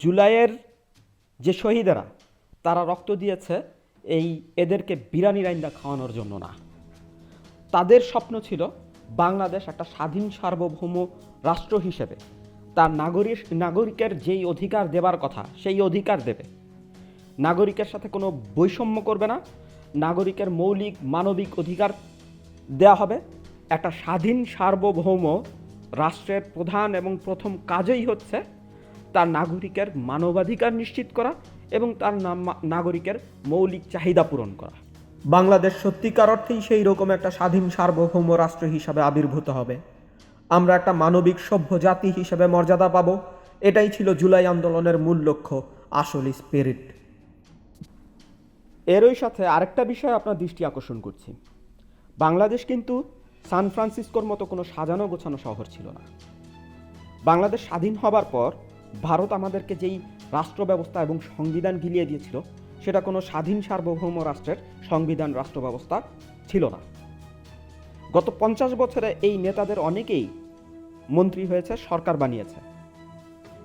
জুলাইয়ের যে শহীদেরা তারা রক্ত দিয়েছে এদেরকে বিরিয়ানি রাইন্দা খাওয়ানোর জন্য না। তাদের স্বপ্ন ছিল বাংলাদেশ একটা স্বাধীন সার্বভৌম রাষ্ট্র হিসেবে তার নাগরিকের যেই অধিকার দেবার কথা সেই অধিকার দেবে, নাগরিকের সাথে কোনো বৈষম্য করবে না, নাগরিকের মৌলিক মানবিক অধিকার দেয়া হবে। একটা স্বাধীন সার্বভৌম রাষ্ট্রের প্রধান এবং প্রথম কাজই হচ্ছে তার নাগরিকের মানবাধিকার নিশ্চিত করা এবং তার নাগরিকের মৌলিক চাহিদা পূরণ করা। বাংলাদেশ সত্যিকার অর্থেই সেই রকম একটা স্বাধীন সার্বভৌম রাষ্ট্র হিসাবে আবির্ভূত হবে। আমরা একটা মানবিক সভ্য জাতি হিসেবে মর্যাদা পাব। এটাই ছিল জুলাই আন্দোলনের মূল লক্ষ্য, আসল স্পিরিট। এরই সাথে আরেকটা বিষয় আপনার দৃষ্টি আকর্ষণ করছি। বাংলাদেশ কিন্তু সান ফ্রান্সিসকোর মতো কোনো সাজানো গোছানো শহর ছিল না। বাংলাদেশ স্বাধীন হবার পর ভারত আমাদেরকে যেই রাষ্ট্র ব্যবস্থা এবং সংবিধান গিলিয়ে দিয়েছিল সেটা কোনো স্বাধীন সার্বভৌম রাষ্ট্রের সংবিধান রাষ্ট্র ব্যবস্থা ছিল না। গত 50 বছরে এই নেতাদের অনেকেই মন্ত্রী হয়েছে, সরকার বানিয়েছে,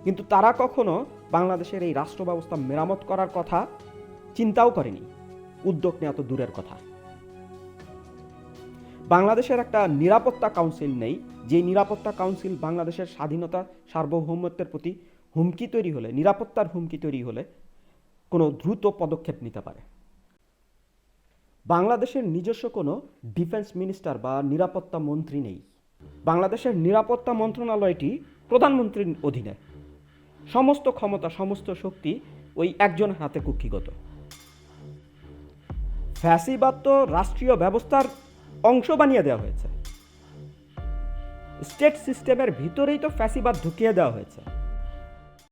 কিন্তু তারা কখনো বাংলাদেশের এই রাষ্ট্র ব্যবস্থা মেরামত করার কথা চিন্তাও করেনি, উদ্যোগ নেওয়া তো দূরের কথা। বাংলাদেশের একটা নিরাপত্তা কাউন্সিল নেই, যে নিরাপত্তা কাউন্সিল বাংলাদেশের স্বাধীনতা সার্বভৌমত্বের প্রতি হুমকি তৈরি হলে, নিরাপত্তার হুমকি তৈরি হলে কোনো দ্রুত পদক্ষেপ নিতে পারে। বাংলাদেশের নিজস্ব কোনো ডিফেন্স মিনিস্টার বা নিরাপত্তা মন্ত্রী নেই। বাংলাদেশের নিরাপত্তা মন্ত্রণালয়টি প্রধানমন্ত্রীর অধীনে, সমস্ত ক্ষমতা সমস্ত শক্তি ওই একজন হাতে কুক্ষিগত। ফ্যাসিবাদ তো রাষ্ট্রীয় ব্যবস্থার অংশ বানিয়ে দেওয়া হয়েছে, স্টেট সিস্টেমের ভিতরেই তো ফ্যাসিবাদ ঢুকিয়ে দেওয়া হয়েছে।